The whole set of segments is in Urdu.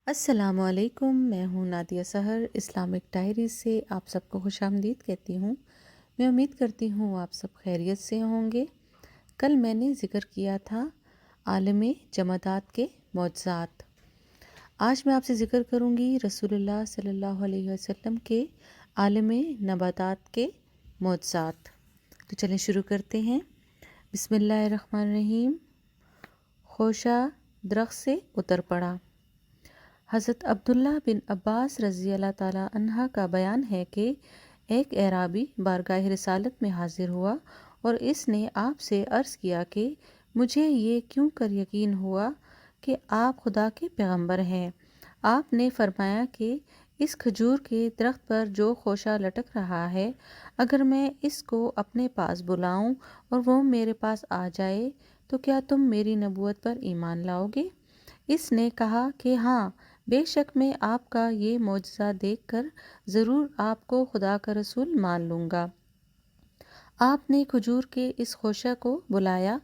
السلام علیکم، میں ہوں نادیہ سحر اسلامک ڈائری سے آپ سب کو خوش آمدید کہتی ہوں۔ میں امید کرتی ہوں آپ سب خیریت سے ہوں گے۔ کل میں نے ذکر کیا تھا عالم جمادات کے معجزات۔ آج میں آپ سے ذکر کروں گی رسول اللہ صلی اللہ علیہ وسلم کے عالم نباتات کے معجزات۔ تو چلیں شروع کرتے ہیں۔ بسم اللہ الرحمن الرحیم۔ خوشہ درخت سے اتر پڑا۔ حضرت عبداللہ بن عباس رضی اللہ تعالیٰ عنہ کا بیان ہے کہ ایک اعرابی بارگاہ رسالت میں حاضر ہوا اور اس نے آپ سے عرض کیا کہ مجھے یہ کیوں کر یقین ہوا کہ آپ خدا کے پیغمبر ہیں۔ آپ نے فرمایا کہ اس کھجور کے درخت پر جو خوشہ لٹک رہا ہے، اگر میں اس کو اپنے پاس بلاؤں اور وہ میرے پاس آ جائے تو کیا تم میری نبوت پر ایمان لاؤ گے؟ اس نے کہا کہ ہاں، بے شک میں آپ کا یہ معجزہ دیکھ کر ضرور آپ کو خدا کا رسول مان لوں گا۔ آپ نے کھجور کے اس خوشہ کو بلایا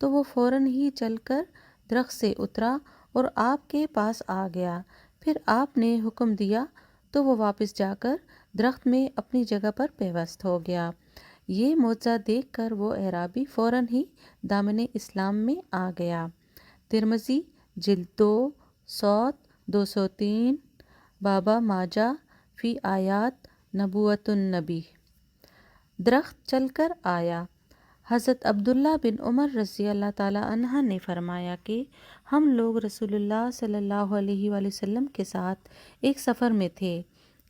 تو وہ فوراً ہی چل کر درخت سے اترا اور آپ کے پاس آ گیا۔ پھر آپ نے حکم دیا تو وہ واپس جا کر درخت میں اپنی جگہ پر پیوست ہو گیا۔ یہ معجزہ دیکھ کر وہ اعرابی فوراً ہی دامن اسلام میں آ گیا۔ ترمذی جلد 2 صوت 203 بابا ماجہ فی آیات نبوت النبی۔ درخت چل کر آیا۔ حضرت عبداللہ بن عمر رضی اللہ تعالیٰ عنہ نے فرمایا کہ ہم لوگ رسول اللہ صلی اللہ علیہ وآلہ وسلم کے ساتھ ایک سفر میں تھے۔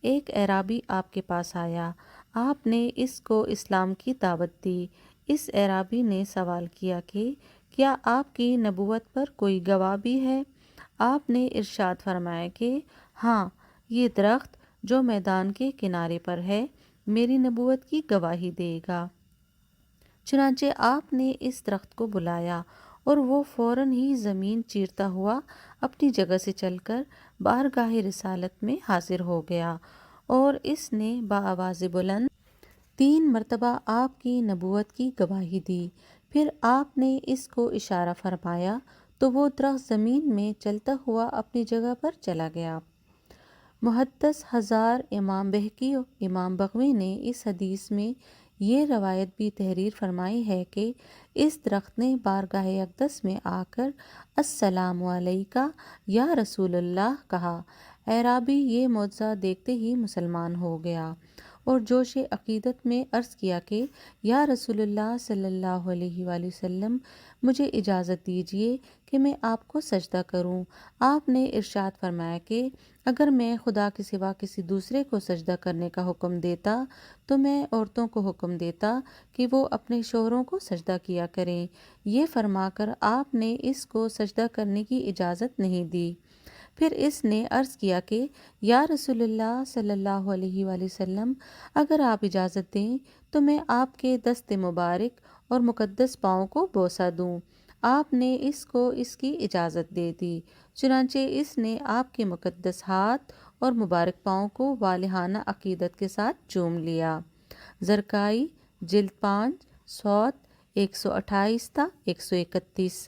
ایک اعرابی آپ کے پاس آیا۔ آپ نے اس کو اسلام کی دعوت دی۔ اس اعرابی نے سوال کیا کہ کیا آپ کی نبوت پر کوئی گواہ بھی ہے؟ آپ نے ارشاد فرمایا کہ ہاں، یہ درخت جو میدان کے کنارے پر ہے میری نبوت کی گواہی دے گا۔ چنانچہ آپ نے اس درخت کو بلایا اور وہ فوراً ہی زمین چیرتا ہوا اپنی جگہ سے چل کر بارگاہ رسالت میں حاضر ہو گیا اور اس نے بآواز بلند 3 مرتبہ آپ کی نبوت کی گواہی دی۔ پھر آپ نے اس کو اشارہ فرمایا تو وہ درخت زمین میں چلتا ہوا اپنی جگہ پر چلا گیا۔ محدث ہزار امام بہقی و امام بغوی نے اس حدیث میں یہ روایت بھی تحریر فرمائی ہے کہ اس درخت نے بارگاہ اقدس میں آ کر السلام علیکہ یا رسول اللہ کہا۔ اعرابی یہ معجزہ دیکھتے ہی مسلمان ہو گیا اور جوش عقیدت میں عرض کیا کہ یا رسول اللہ صلی اللہ علیہ وآلہ وسلم، مجھے اجازت دیجیے کہ میں آپ کو سجدہ کروں۔ آپ نے ارشاد فرمایا کہ اگر میں خدا کے سوا کسی دوسرے کو سجدہ کرنے کا حکم دیتا تو میں عورتوں کو حکم دیتا کہ وہ اپنے شوہروں کو سجدہ کیا کریں۔ یہ فرما کر آپ نے اس کو سجدہ کرنے کی اجازت نہیں دی۔ پھر اس نے عرض کیا کہ یا رسول اللہ صلی اللہ علیہ وآلہ وسلم، اگر آپ اجازت دیں تو میں آپ کے دست مبارک اور مقدس پاؤں کو بوسہ دوں۔ آپ نے اس کو اس کی اجازت دے دی۔ چنانچہ اس نے آپ کے مقدس ہاتھ اور مبارک پاؤں کو والہانہ عقیدت کے ساتھ چوم لیا۔ زرقائی جلد 5 صوت 128 تا 131۔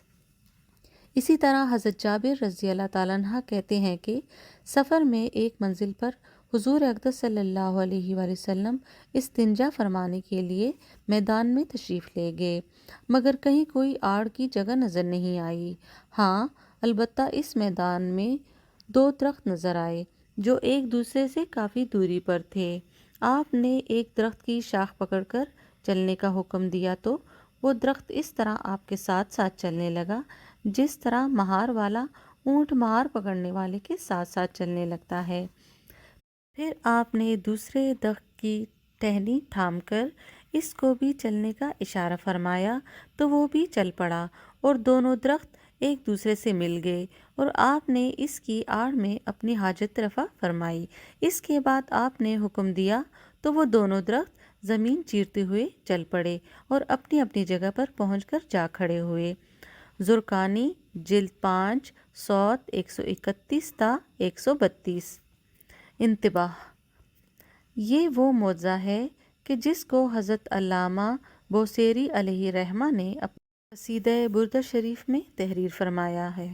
اسی طرح حضرت جابر رضی اللہ تعالیٰ عنہ کہتے ہیں کہ سفر میں ایک منزل پر حضور اقدس صلی اللہ علیہ وآلہ وسلم استنجا فرمانے کے لیے میدان میں تشریف لے گئے، مگر کہیں کوئی آڑ کی جگہ نظر نہیں آئی۔ ہاں، البتہ اس میدان میں 2 درخت نظر آئے جو ایک دوسرے سے کافی دوری پر تھے۔ آپ نے ایک درخت کی شاخ پکڑ کر چلنے کا حکم دیا تو وہ درخت اس طرح آپ کے ساتھ ساتھ چلنے لگا جس طرح مہار والا اونٹ مہار پکڑنے والے کے ساتھ ساتھ چلنے لگتا ہے۔ پھر آپ نے دوسرے درخت کی ٹہنی تھام کر اس کو بھی چلنے کا اشارہ فرمایا تو وہ بھی چل پڑا اور دونوں درخت ایک دوسرے سے مل گئے اور آپ نے اس کی آڑ میں اپنی حاجت رفع فرمائی۔ اس کے بعد آپ نے حکم دیا تو وہ دونوں درخت زمین چیرتے ہوئے چل پڑے اور اپنی اپنی جگہ پر پہنچ کر جا کھڑے ہوئے۔ زرقانی جلد 5 صوت 131 تا 132۔ انتباہ: یہ وہ معجزہ ہے کہ جس کو حضرت علامہ بوصیری علیہ رحمہ نے اپنے قصیدہ بردہ شریف میں تحریر فرمایا ہے۔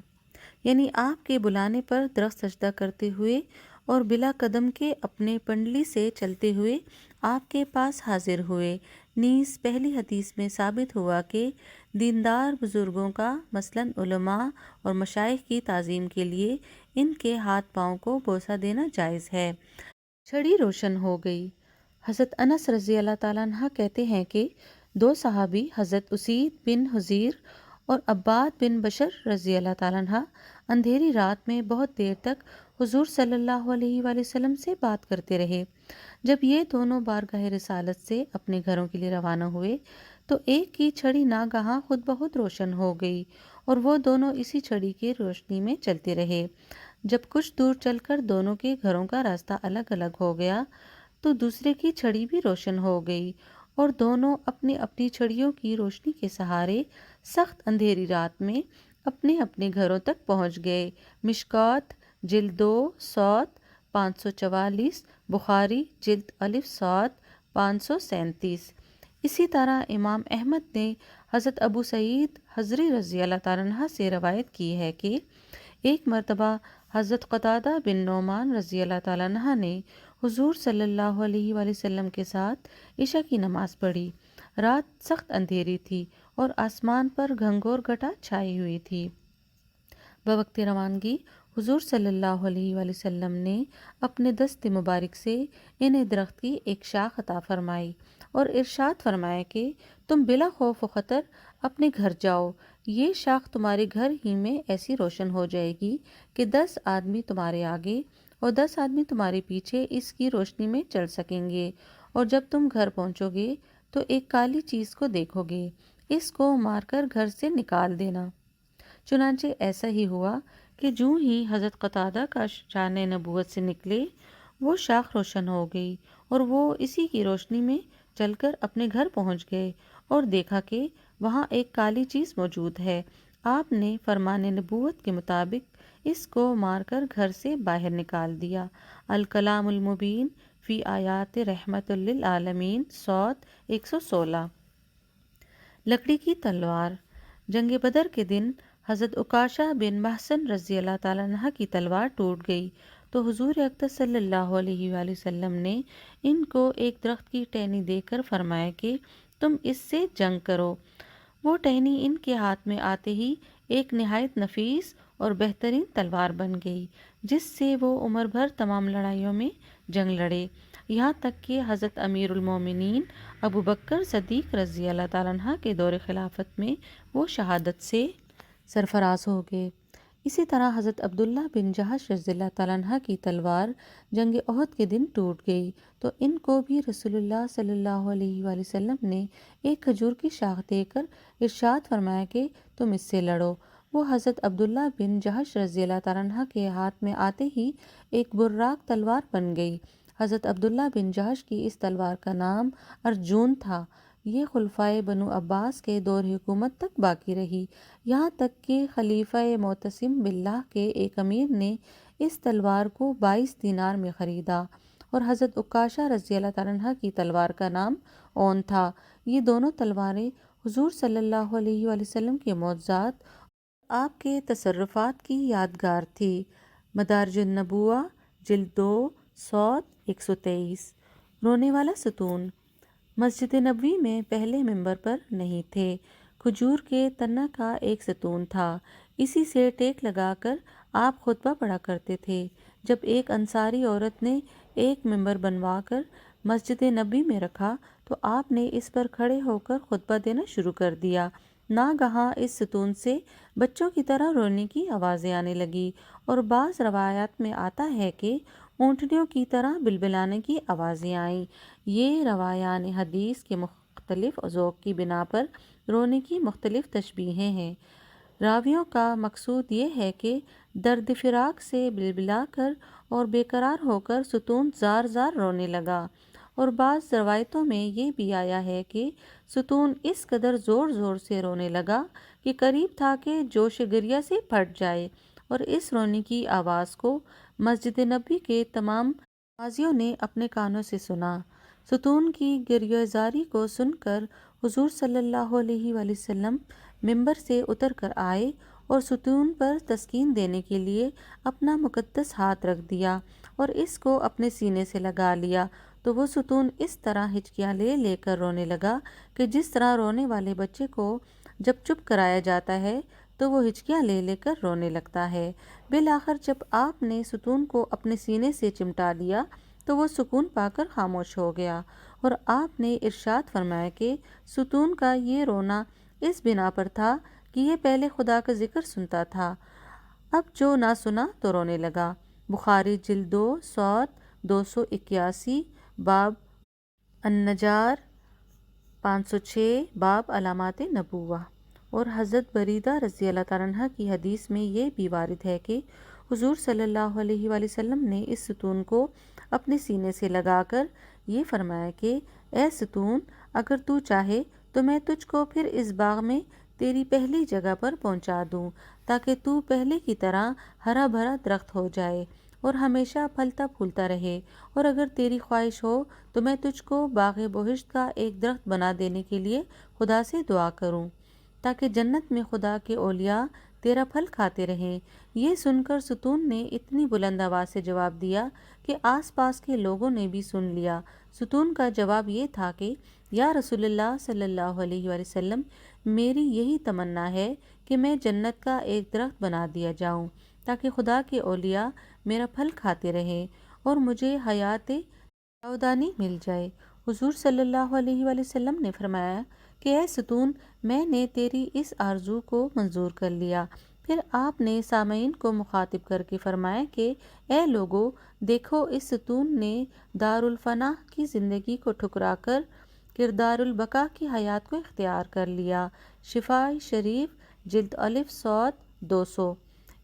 یعنی آپ کے بلانے پر درخت سجدہ کرتے ہوئے اور بلا قدم کے اپنے پنڈلی سے چلتے ہوئے آپ کے پاس حاضر ہوئے۔ نیز پہلی حدیث میں ثابت ہوا کہ دیندار بزرگوں کا مثلاً علماء اور مشائخ کی تعظیم کے لیے ان کے ہاتھ پاؤں کو بوسہ دینا جائز ہے۔ چھڑی روشن ہو گئی۔ حضرت انس رضی اللہ تعالیٰ عنہ کہتے ہیں کہ دو صحابی حضرت اسید بن حضیر اور عباد بن بشر رضی اللہ تعالیٰ عنہ اندھیری رات میں بہت دیر تک حضور صلی اللہ علیہ وآلہ وسلم سے بات کرتے رہے۔ جب یہ دونوں بارگاہ رسالت سے اپنے گھروں کے لیے روانہ ہوئے تو ایک کی چھڑی ناگہاں خود بخود روشن ہو گئی اور وہ دونوں اسی چھڑی کی روشنی میں چلتے رہے۔ جب کچھ دور چل کر دونوں کے گھروں کا راستہ الگ الگ ہو گیا تو دوسرے کی چھڑی بھی روشن ہو گئی اور دونوں اپنی اپنی چھڑیوں کی روشنی کے سہارے سخت اندھیری رات میں اپنے اپنے گھروں تک پہنچ گئے۔ مشکوٰۃ جلد 2 صوت 544، بخاری جلد الف صوت 537۔ اسی طرح امام احمد نے حضرت ابو سعید خدری رضی اللہ تعالیٰ عنہ سے روایت کی ہے کہ ایک مرتبہ حضرت قتادہ بن نعمان رضی اللہ تعالیٰ عنہ نے حضور صلی اللہ علیہ وآلہ وسلم کے ساتھ عشاء کی نماز پڑھی۔ رات سخت اندھیری تھی اور آسمان پر گھنگھور گھٹا چھائی ہوئی تھی۔ بوقت روانگی حضور صلی اللہ علیہ وآلہ وسلم نے اپنے دست مبارک سے انہیں درخت کی ایک شاخ عطا فرمائی اور ارشاد فرمایا کہ تم بلا خوف و خطر اپنے گھر جاؤ، یہ شاخ تمہارے گھر ہی میں ایسی روشن ہو جائے گی کہ 10 آدمی تمہارے آگے اور 10 آدمی تمہارے پیچھے اس کی روشنی میں چل سکیں گے، اور جب تم گھر پہنچو گے تو ایک کالی چیز کو دیکھو گے، اس کو مار کر گھر سے نکال دینا۔ چنانچہ ایسا ہی ہوا کہ جوں ہی حضرت قتادہ کا شان نبوت سے نکلے وہ شاخ روشن ہو گئی اور وہ اسی کی روشنی میں چل کر اپنے گھر پہنچ گئے اور دیکھا کہ وہاں ایک کالی چیز موجود ہے۔ آپ نے فرمان نبوت کے مطابق اس کو مار کر گھر سے باہر نکال دیا۔ الکلام المبین فی آیات رحمت للعالمین صوت 116۔ لکڑی کی تلوار۔ جنگ بدر کے دن حضرت عکاشہ بن محصن رضی اللہ تعالیٰ عنہ کی تلوار ٹوٹ گئی تو حضور اقدس صلی اللہ علیہ وآلہ وسلم نے ان کو ایک درخت کی ٹہنی دے کر فرمایا کہ تم اس سے جنگ کرو۔ وہ ٹہنی ان کے ہاتھ میں آتے ہی ایک نہایت نفیس اور بہترین تلوار بن گئی جس سے وہ عمر بھر تمام لڑائیوں میں جنگ لڑے، یہاں تک کہ حضرت امیر المومنین ابو بکر صدیق رضی اللہ تعالیٰ عنہ کے دور خلافت میں وہ شہادت سے سرفراز ہو گئے۔ اسی طرح حضرت عبداللہ بن جہش رضی اللہ تعالیٰ عنہ کی تلوار جنگ احد کے دن ٹوٹ گئی تو ان کو بھی رسول اللہ صلی اللہ علیہ وآلہ وسلم نے ایک کھجور کی شاخ دے کر ارشاد فرمایا کہ تم اس سے لڑو۔ وہ حضرت عبداللہ بن جہش رضی اللہ تعالیٰ عنہ کے ہاتھ میں آتے ہی ایک براق تلوار بن گئی۔ حضرت عبداللہ بن جہش کی اس تلوار کا نام ارجون تھا۔ یہ خلفائے بنو عباس کے دور حکومت تک باقی رہی، یہاں تک کہ خلیفہ معتصم باللہ کے ایک امیر نے اس تلوار کو 22 دینار میں خریدا اور حضرت عکاشہ رضی اللہ تعالیٰ عنہ کی تلوار کا نام اون تھا۔ یہ دونوں تلواریں حضور صلی اللہ علیہ وآلہ وسلم کے معجزات اور آپ کے تصرفات کی یادگار تھی۔ مدارج النبوہ جلد 2 صوت 123۔ رونے والا ستون۔ مسجد نبوی میں پہلے ممبر پر نہیں تھے، کھجور کے تنہ کا ایک ستون تھا، اسی سے ٹیک لگا کر آپ خطبہ پڑھا کرتے تھے۔ جب ایک انصاری عورت نے ایک ممبر بنوا کر مسجد نبوی میں رکھا تو آپ نے اس پر کھڑے ہو کر خطبہ دینا شروع کر دیا۔ ناگہاں اس ستون سے بچوں کی طرح رونے کی آوازیں آنے لگی اور بعض روایات میں آتا ہے کہ اونٹنیوں کی طرح بلبلانے کی آوازیں آئیں۔ یہ روایان حدیث کے مختلف ذوق کی بنا پر رونے کی مختلف تشبیہیں ہیں۔ راویوں کا مقصود یہ ہے کہ درد فراق سے بلبلا کر اور بے قرار ہو کر ستون زار زار رونے لگا، اور بعض روایتوں میں یہ بھی آیا ہے کہ ستون اس قدر زور زور سے رونے لگا کہ قریب تھا کہ جوش گریہ سے پھٹ جائے، اور اس رونے کی آواز کو مسجد نبوی کے تمام نمازیوں نے اپنے کانوں سے سنا۔ ستون کی گریہ زاری کو سن کر حضور صلی اللہ علیہ وآلہ وسلم ممبر سے اتر کر آئے اور ستون پر تسکین دینے کے لیے اپنا مقدس ہاتھ رکھ دیا اور اس کو اپنے سینے سے لگا لیا تو وہ ستون اس طرح ہچکیاں لے لے کر رونے لگا کہ جس طرح رونے والے بچے کو جب چپ کرایا جاتا ہے تو وہ ہچکیاں لے لے کر رونے لگتا ہے۔ بالآخر جب آپ نے ستون کو اپنے سینے سے چمٹا لیا تو وہ سکون پا کر خاموش ہو گیا، اور آپ نے ارشاد فرمایا کہ ستون کا یہ رونا اس بنا پر تھا کہ یہ پہلے خدا کا ذکر سنتا تھا، اب جو نہ سنا تو رونے لگا۔ بخاری جلد 2 صوت 281، باب النجار 506، باب علامات نبوہ۔ اور حضرت بریدہ رضی اللہ تعالیٰ عنہ کی حدیث میں یہ بھی وارد ہے کہ حضور صلی اللہ علیہ وآلہ وسلم نے اس ستون کو اپنے سینے سے لگا کر یہ فرمایا کہ اے ستون، اگر تو چاہے تو میں تجھ کو پھر اس باغ میں تیری پہلی جگہ پر پہنچا دوں تاکہ تو پہلے کی طرح ہرا بھرا درخت ہو جائے اور ہمیشہ پھلتا پھولتا رہے، اور اگر تیری خواہش ہو تو میں تجھ کو باغ بہشت کا ایک درخت بنا دینے کے لیے خدا سے دعا کروں تاکہ جنت میں خدا کے اولیاء تیرا پھل کھاتے رہیں۔ یہ سن کر ستون نے اتنی بلند آواز سے جواب دیا کہ آس پاس کے لوگوں نے بھی سن لیا۔ ستون کا جواب یہ تھا کہ یا رسول اللہ صلی اللہ علیہ وآلہ وسلم، میری یہی تمنا ہے کہ میں جنت کا ایک درخت بنا دیا جاؤں تاکہ خدا کے اولیاء میرا پھل کھاتے رہیں اور مجھے حیات جاودانی مل جائے۔ حضور صلی اللہ علیہ وآلہ وسلم نے فرمایا کہ اے ستون، میں نے تیری اس آرزو کو منظور کر لیا۔ پھر آپ نے سامعین کو مخاطب کر کے فرمایا کہ اے لوگو، دیکھو اس ستون نے دارالفنا کی زندگی کو ٹھکرا کر کردار البقا کی حیات کو اختیار کر لیا۔ شفاء شریف جلد الف صوت 200۔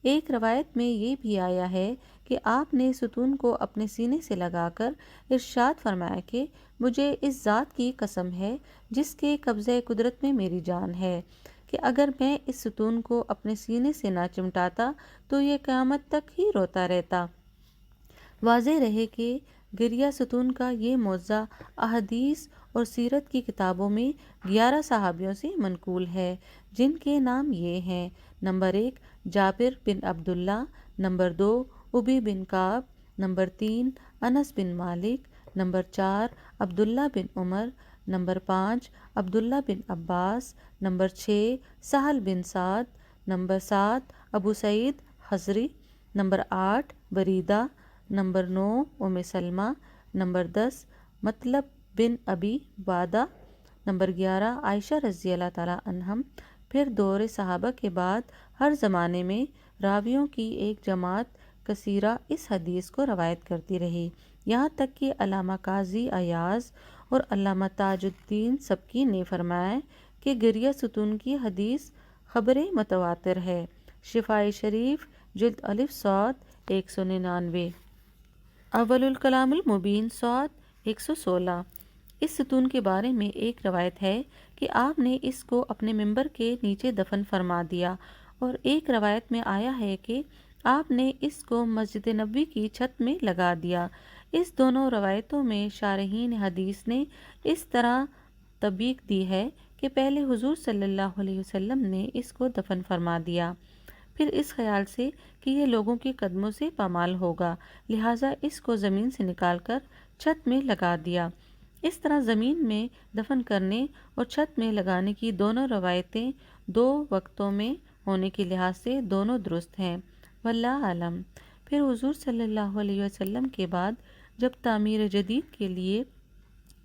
ایک روایت میں یہ بھی آیا ہے کہ آپ نے ستون کو اپنے سینے سے لگا کر ارشاد فرمایا کہ مجھے اس ذات کی قسم ہے جس کے قبضہ قدرت میں میری جان ہے کہ اگر میں اس ستون کو اپنے سینے سے نہ چمٹاتا تو یہ قیامت تک ہی روتا رہتا۔ واضح رہے کہ گریہ ستون کا یہ معجزہ احادیث اور سیرت کی کتابوں میں 11 صحابیوں سے منقول ہے، جن کے نام یہ ہیں: نمبر 1 جابر بن عبداللہ، نمبر 2 ابی بن کعب، نمبر 3 انس بن مالک، نمبر 4 عبداللہ بن عمر، نمبر 5 عبداللہ بن عباس، نمبر 6 سہل بن سعد، نمبر 7 ابو سعید خضری، نمبر 8 بریدہ، نمبر 9 ام سلمہ، نمبر 10 مطلب بن ابی وادہ، نمبر 11 عائشہ رضی اللہ تعالیٰ عنہم۔ پھر دور صحابہ کے بعد ہر زمانے میں راویوں کی ایک جماعت کثیرہ اس حدیث کو روایت کرتی رہی، یہاں تک کہ علامہ قاضی ایاز اور علامہ تاج الدین سبکی نے فرمایا کہ گریہ ستون کی حدیث خبر متواتر ہے۔ شفاء شریف جلد الف صوت 199۔ اول الکلام المبین صوت 116۔ اس ستون کے بارے میں ایک روایت ہے کہ آپ نے اس کو اپنے ممبر کے نیچے دفن فرما دیا، اور ایک روایت میں آیا ہے کہ آپ نے اس کو مسجد نبوی کی چھت میں لگا دیا۔ اس دونوں روایتوں میں شارحین حدیث نے اس طرح تطبیق دی ہے کہ پہلے حضور صلی اللہ علیہ وسلم نے اس کو دفن فرما دیا، پھر اس خیال سے کہ یہ لوگوں کے قدموں سے پامال ہوگا، لہٰذا اس کو زمین سے نکال کر چھت میں لگا دیا۔ اس طرح زمین میں دفن کرنے اور چھت میں لگانے کی دونوں روایتیں دو وقتوں میں ہونے کے لحاظ سے دونوں درست ہیں، واللہ اعلم۔ پھر حضور صلی اللہ علیہ وسلم کے بعد جب تعمیر جدید کے لیے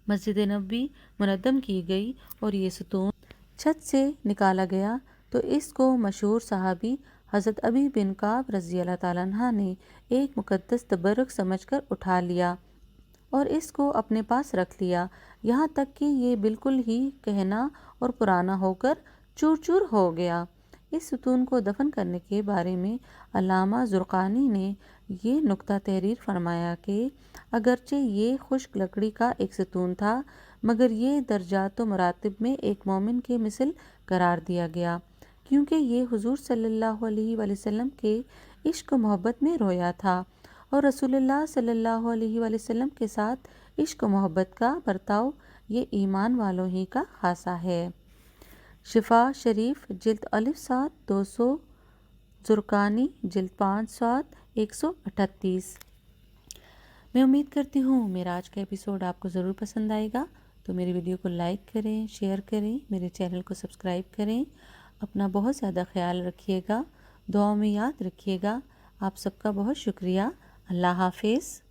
مسجد نبوی منہدم کی گئی اور یہ ستون چھت سے نکالا گیا تو اس کو مشہور صحابی حضرت ابی بن کعب رضی اللہ تعالیٰ عنہ نے ایک مقدس تبرک سمجھ کر اٹھا لیا اور اس کو اپنے پاس رکھ لیا، یہاں تک کہ یہ بالکل ہی کہنا اور پرانا ہو کر چور چور ہو گیا۔ اس ستون کو دفن کرنے کے بارے میں علامہ زرقانی نے یہ نکتہ تحریر فرمایا کہ اگرچہ یہ خشک لکڑی کا ایک ستون تھا مگر یہ درجات و مراتب میں ایک مومن کے مثل قرار دیا گیا، کیونکہ یہ حضور صلی اللہ علیہ وآلہ وسلم کے عشق و محبت میں رویا تھا، اور رسول اللہ صلی اللہ علیہ وآلہ وسلم کے ساتھ عشق و محبت کا برتاؤ یہ ایمان والوں ہی کا خاصہ ہے۔ شفاء شریف جلد الف صوت 200 زرقانی جلد 5 صاد 138۔ میں امید کرتی ہوں میرا آج کا ایپیسوڈ آپ کو ضرور پسند آئے گا، تو میری ویڈیو کو لائک کریں، شیئر کریں، میرے چینل کو سبسکرائب کریں۔ اپنا بہت زیادہ خیال رکھیے گا، دعاؤں میں یاد رکھیے گا۔ آپ سب کا بہت شکریہ۔ اللہ حافظ۔